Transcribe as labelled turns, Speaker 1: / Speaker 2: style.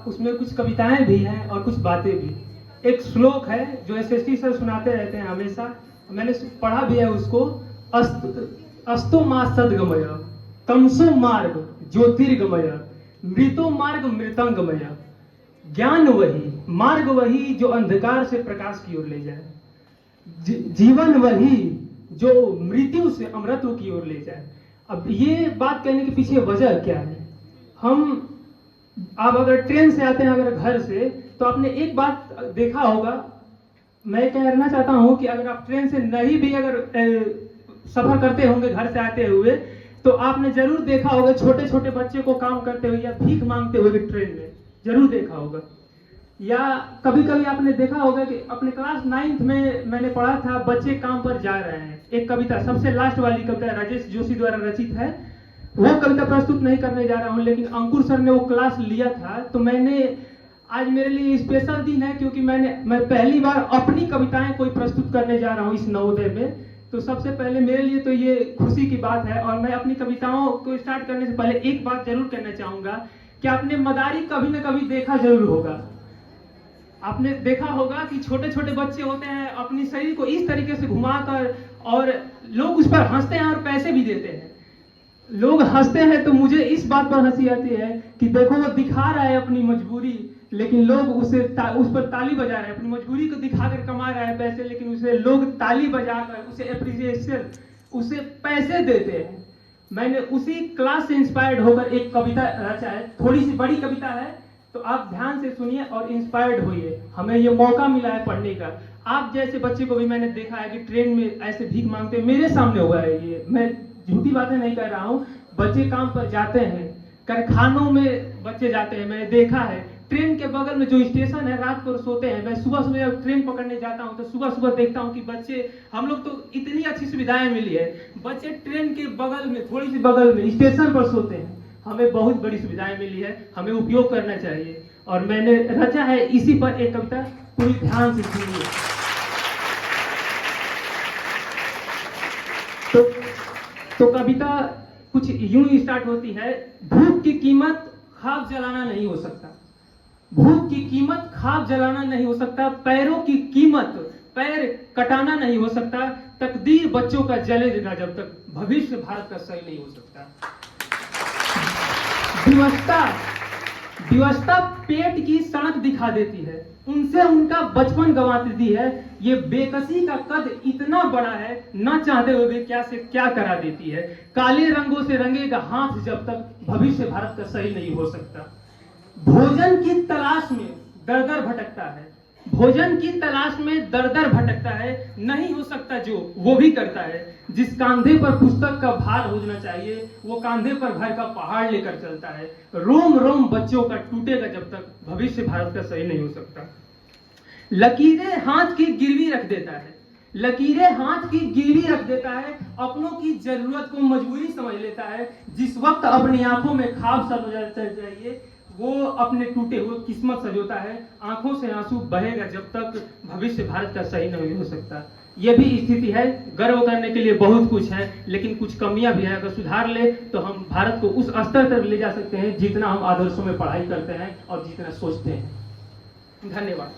Speaker 1: उसमें कुछ कविताएं भी हैं और कुछ बातें भी। एक श्लोक है जो एसएसटी सर सुनाते रहते हैं हमेशा, मैंने पढ़ा भी है उसको। अस्तो मा सद्गमय तमसो मार्ग ज्योतिर्गमय मृतो मार्ग मृतंगमय। ज्ञान वही मार्ग वही जो अंधकार से प्रकाश की ओर ले जाए, जीवन वही जो मृत्यु से अमृत की ओर ले जाए। अब ये बात कहने के पीछे वजह क्या है? आप अगर ट्रेन से आते हैं अगर घर से, तो आपने एक बात देखा होगा, मैं कहना चाहता हूं कि अगर आप ट्रेन से नहीं भी अगर सफर करते होंगे घर से आते हुए, तो आपने जरूर देखा होगा छोटे छोटे बच्चे को काम करते हुए या भीख मांगते हुए ट्रेन में जरूर देखा होगा। या कभी कभी आपने देखा होगा कि अपने क्लास 9th में मैंने पढ़ा था, बच्चे काम पर जा रहे हैं। एक कविता, सबसे लास्ट वाली कविता राजेश जोशी द्वारा रचित है, वो कविता प्रस्तुत नहीं करने जा रहा हूं, लेकिन अंकुर सर ने वो क्लास लिया था। तो मैंने आज मेरे लिए स्पेशल दिन है क्योंकि मैं पहली बार अपनी कविताएं कोई प्रस्तुत करने जा रहा हूं इस नवोदय में। तो सबसे पहले मेरे लिए तो ये खुशी की बात है। और मैं अपनी कविताओं को स्टार्ट करने से पहले एक बात जरूर कहना चाहूंगा कि आपने मदारी कभी न कभी देखा जरूर होगा। आपने देखा होगा कि छोटे छोटे बच्चे होते हैं, अपनी शरीर को इस तरीके से घुमाकर, और लोग उस पर हंसते हैं और पैसे भी देते हैं। लोग हंसते हैं तो मुझे इस बात पर हंसी आती है कि देखो वो दिखा रहा है अपनी मजबूरी, लेकिन लोग उस पर ताली बजा रहे हैं। अपनी मजबूरी को दिखाकर कमा रहा है पैसे, लेकिन उसे लोग ताली बजाकर उसे एप्रिसिएशन, उसे पैसे देते हैं। मैंने उसी क्लास से इंस्पायर्ड होकर एक कविता रचा है, थोड़ी सी बड़ी कविता है, तो आप ध्यान से सुनिए और इंस्पायर्ड होइए। हमें ये मौका मिला है पढ़ने का। आप जैसे बच्चे को भी मैंने देखा है कि ट्रेन में ऐसे भीख मांगते, मेरे सामने हुआ है ये, मैं झूठी बातें नहीं कर रहा हूँ। बच्चे काम पर जाते हैं, कारखानों में बच्चे जाते हैं, मैंने देखा है। ट्रेन के बगल में जो स्टेशन है, रात को सोते हैं। मैं सुबह सुबह जब ट्रेन पकड़ने जाता हूँ तो सुबह सुबह देखता हूँ कि बच्चे, हम लोग तो इतनी अच्छी सुविधाएं मिली है, बच्चे ट्रेन के बगल में, थोड़ी सी बगल में स्टेशन पर सोते हैं। हमें बहुत बड़ी सुविधाएं मिली है, हमें उपयोग करना चाहिए। और मैंने रचा है इसी पर एक कविता, पूरी ध्यान से सुनिए। तो कविता कुछ यूं ही स्टार्ट होती है। भूख की कीमत खाक जलाना नहीं हो सकता, भूख की कीमत खाक जलाना नहीं हो सकता, पैरों की कीमत पैर कटाना नहीं हो सकता, तकदीर बच्चों का जलेगा जब तक भविष्य भारत का सही नहीं हो सकता। विवशता पेट की सड़क दिखा देती है, उनसे उनका बचपन गंवा देती है। ये बेकसी का कद इतना बड़ा है, न चाहते हुए भी क्या से क्या करा देती है। काले रंगों से रंगेगा हाथ जब तक भविष्य भारत का सही नहीं हो सकता। भोजन की तलाश में दर दर भटकता है, भोजन की तलाश में दर दर भटकता है, नहीं हो सकता जो वो भी करता है। जिस कांधे पर पुस्तक का भार होना चाहिए, वो कांधे पर घर का पहाड़ लेकर चलता है। रोम रोम बच्चों का टूटेगा जब तक भविष्य भारत का सही नहीं हो सकता। लकीरें हाथ की गिरवी रख देता है, लकीरें हाथ की गिरवी रख देता है, अपनों की जरूरत को मजबूरी समझ लेता है। जिस वक्त अपनी आंखों में ख्वाब सज जाइए, वो अपने टूटे हुए किस्मत सजोता है। आंखों से आंसू बहेगा जब तक भविष्य भारत का सही नहीं हो सकता। यह भी स्थिति है। गर्व करने के लिए बहुत कुछ है, लेकिन कुछ कमियां भी है। अगर सुधार ले तो हम भारत को उस स्तर तक ले जा सकते हैं जितना हम आदर्शों में पढ़ाई करते हैं और जितना सोचते हैं। धन्यवाद।